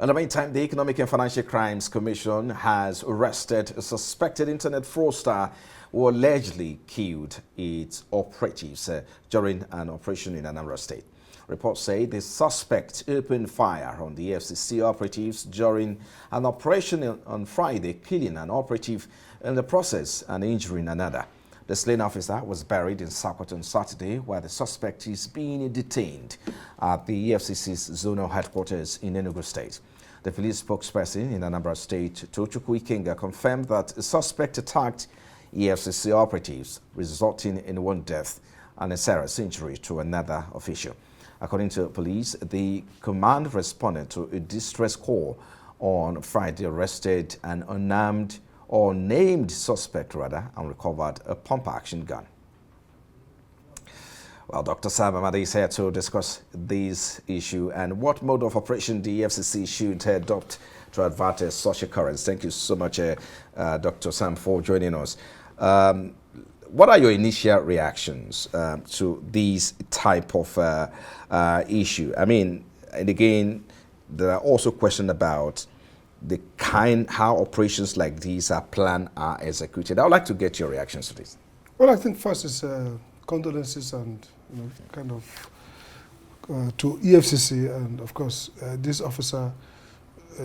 In the meantime, the Economic and Financial Crimes Commission has arrested a suspected internet fraudster who allegedly killed its operatives during an operation in Anambra State. Reports say the suspect opened fire on the EFCC operatives during an operation on Friday, killing an operative in the process and injuring another. The slain officer was buried in Sakot on Saturday, while the suspect is being detained at the EFCC's zonal headquarters in Enugu State. The police spokesperson in Anambra State, Tochukwu Ikenga, confirmed that the suspect attacked EFCC operatives, resulting in one death and a serious injury to another official. According to police, the command responded to a distress call on Friday, arrested an unnamed or named suspect rather, and recovered a pump-action gun. Well, Dr. Sam Amadi is here to discuss this issue and what mode of operation the EFCC should adopt to avert such occurrence. Thank you so much, Dr. Sam, for joining us. What are your initial reactions to this type of issue? I mean, and again, there are also questions about the how operations like these are planned, are executed. I would like to get your reactions to this. Well, I think first is condolences and kind of to EFCC, and of course this officer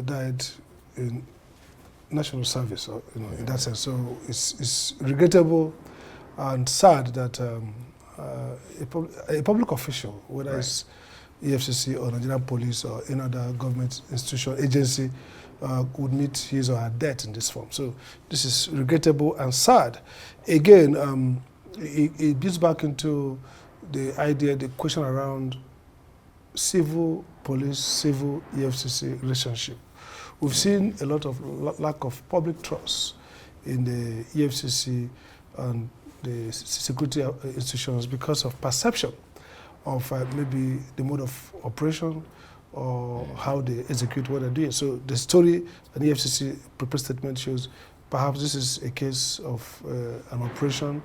died in national service, in that sense. So it's regrettable and sad that a public official, whether it's EFCC or Nigerian police or any other government institution, agency, would meet his or her death in this form. So this is regrettable and sad. Again, it gets back into the idea, the question around civil police, civil EFCC relationship. We've seen a lot of lack of public trust in the EFCC and the security institutions because of perception of maybe the mode of operation or how they execute what they're doing. So the story and the EFCC prepared statement shows perhaps this is a case of an operation,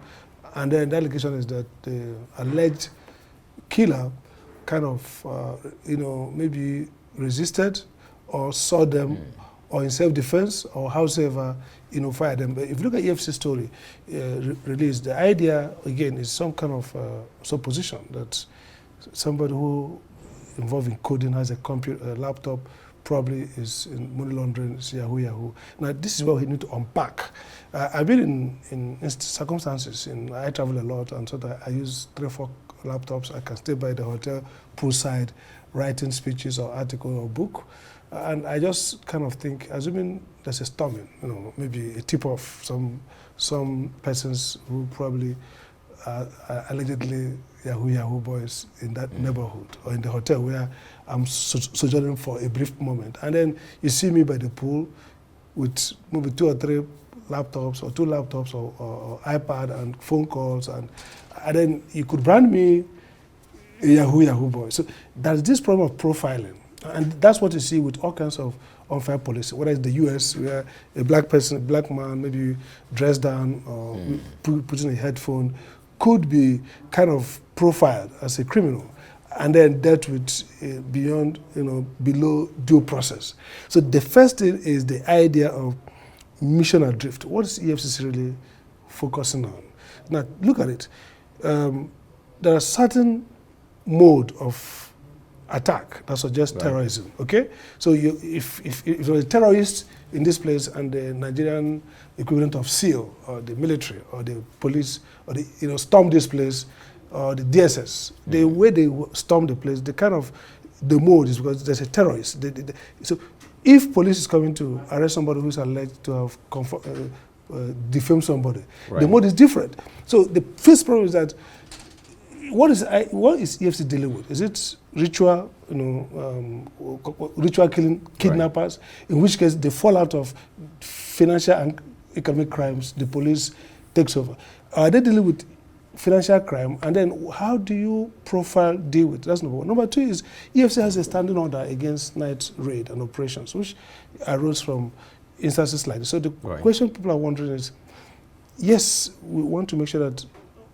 and then the allegation is that the alleged killer kind of, maybe resisted or saw them or in self-defense or howsoever, fired them. But if you look at EFCC story released, the idea, again, is some kind of supposition that somebody who involved in coding has a computer, a laptop, probably is in money laundering, Yahoo. Now, this is what we need to unpack. I've been in circumstances, I travel a lot, and so that I use 3 or 4 laptops. I can stay by the hotel, poolside, writing speeches or article or book. And I just kind of think, assuming there's a storming, maybe a tip of some persons who probably are allegedly Yahoo boys in that neighborhood or in the hotel where I'm sojourning for a brief moment. And then you see me by the pool with maybe 2 or 3 laptops or 2 laptops or iPad and phone calls. And then you could brand me a Yahoo boy. So there's this problem of profiling. And that's what you see with all kinds of unfair policy, whether it's the US, where a black person, a black man, maybe dressed down or putting a headphone, could be kind of profiled as a criminal and then dealt with beyond, below due process. So the first thing is the idea of mission adrift. What is EFCC really focusing on? Now, look at it. There are certain mode of attack that suggests terrorism, okay? So if you're a terrorist in this place and the Nigerian equivalent of SEAL or the military or the police or the, storm this place or the DSS, the way they storm the place, the mode is because there's a terrorist. So if police is coming to arrest somebody who's alleged to have defamed somebody, the mode is different. So the first problem is that what is EFCC dealing with? Is it ritual, ritual killing, kidnappers, in which case the fallout of financial and economic crimes, the police takes over? Are they dealing with financial crime? And then how do you deal with it? That's number one. Number two is EFCC has a standing order against night raid and operations, which arose from instances like this. So the question people are wondering is, yes, we want to make sure that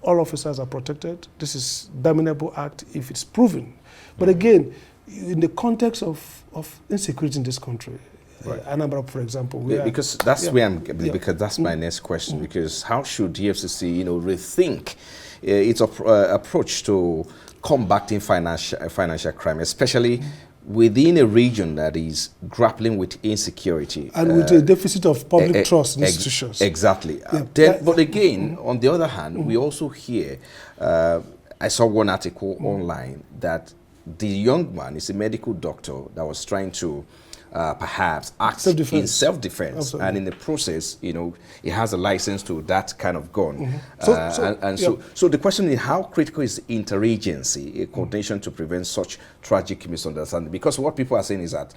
all officers are protected. This is a damnable act if it's proven. But again, in the context of insecurity in this country, Right. Anambra, for example, because that's where because that's my next question. Because how should the EFCC, rethink its approach to combating financial crime, especially within a region that is grappling with insecurity and with a deficit of public trust in institutions. Exactly. But again, on the other hand, we also hear, I saw one article online that the young man is a medical doctor that was trying to perhaps act in self-defense, and in the process, he has a license to that kind of gun. So the question is, how critical is interagency coordination to prevent such tragic misunderstanding? Because what people are saying is that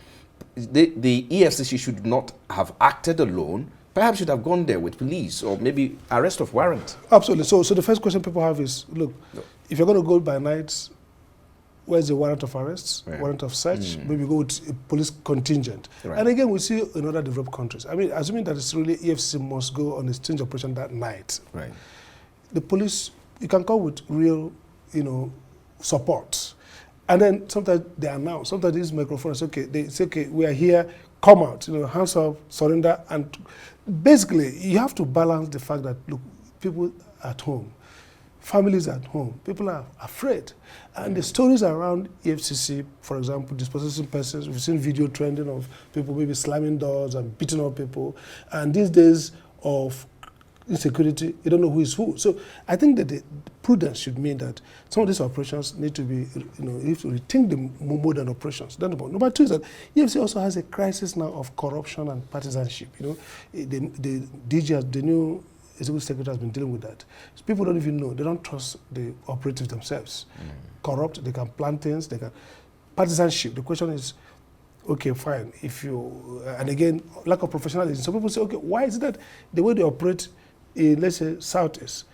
the EFCC should not have acted alone. Perhaps should have gone there with police or maybe arrest of warrant. Absolutely. So the first question people have is, look, if you're going to go by night, where's the warrant of arrest, warrant of search? Maybe go with a police contingent. Right. And again, we see in other developed countries. I mean, assuming that it's really EFCC must go on a sting operation that night. Right. The police, you can come with real, support. And then sometimes they announce, sometimes these microphones, okay, they say, okay, we are here, come out, hands up, surrender. And basically, you have to balance the fact that, look, people at home, families at home, people are afraid. And the stories around EFCC, for example, dispossessing persons, we've seen video trending of people maybe slamming doors and beating up people. And these days of insecurity, you don't know who is who. So I think that the prudence should mean that some of these operations need to be, you have to rethink the modern operations. Number two is that EFCC also has a crisis now of corruption and partisanship. The DG, the new Executive Secretary has been dealing with that. So people don't even know. They don't trust the operatives themselves. Corrupt, they can plan things, they can... Partisanship, the question is, okay, fine, if you... and again, lack of professionalism. Some people say, okay, why is it that the way they operate in, let's say, Southeast,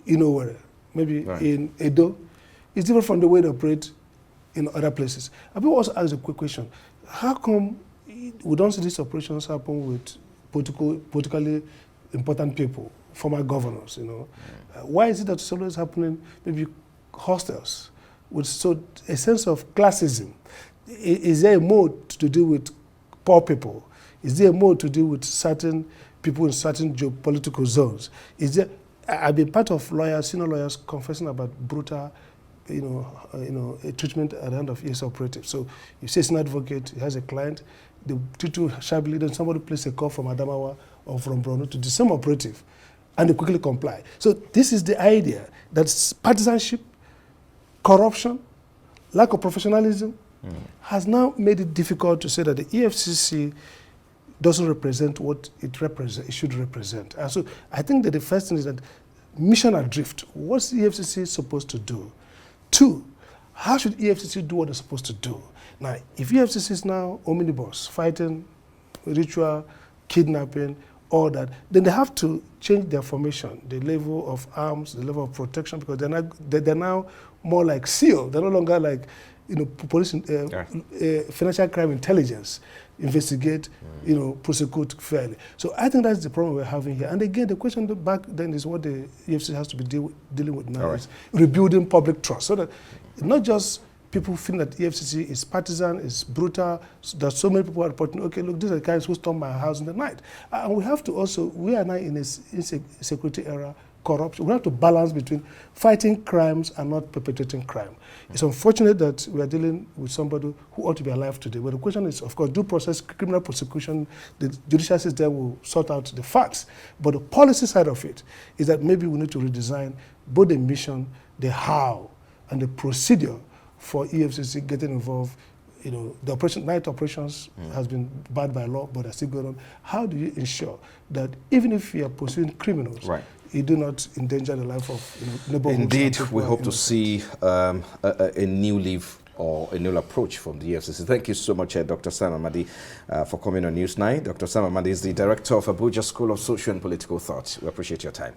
where maybe in Edo, is different from the way they operate in other places. And people also ask a quick question. How come we don't see these operations happen with politically important people, former governors, Why is it that it's always happening, maybe hostels, with a sense of classism? Is there a mode to deal with poor people? Is there a mode to deal with certain people in certain geopolitical zones? I've been part of lawyers, senior lawyers, confessing about brutal, treatment at the hand of EFCC operatives. So you say it's an advocate, he has a client, they treat you shabbily, then somebody places a call from Adamawa or from Borno to the same operative, and they quickly comply. So this is the idea that partisanship, corruption, lack of professionalism has now made it difficult to say that the EFCC doesn't represent what it should represent. And so I think that the first thing is that mission adrift. What's the EFCC supposed to do? Two, how should EFCC do what it's supposed to do? Now, if EFCC is now omnibus, fighting, ritual, kidnapping, all that, then they have to change their formation, the level of arms, the level of protection, because they're now more like SEAL. They're no longer like, police, financial crime intelligence, investigate, prosecute fairly. So I think that's the problem we're having here. And again, the question back then is what the EFCC has to be dealing with now, is rebuilding public trust, so that not just people feel that EFCC is partisan, is brutal, that so many people are reporting, okay, look, these are the guys who stormed my house in the night. And we have to also, we are now in a insecurity era, corruption. We have to balance between fighting crimes and not perpetrating crime. It's unfortunate that we are dealing with somebody who ought to be alive today. But the question is, of course, due process, criminal prosecution, the judicial system will sort out the facts. But the policy side of it is that maybe we need to redesign both the mission, the how, and the procedure for EFCC getting involved. The night operations has been banned by law, but they're still going on. How do you ensure that even if you are pursuing criminals, you do not endanger the life of neighborhoods? Indeed, we hope to see a new leaf or a new approach from the EFCC. Thank you so much, Dr. Sam Amadi, for coming on News 9. Dr. Sam Amadi is the director of Abuja School of Social and Political Thought. We appreciate your time.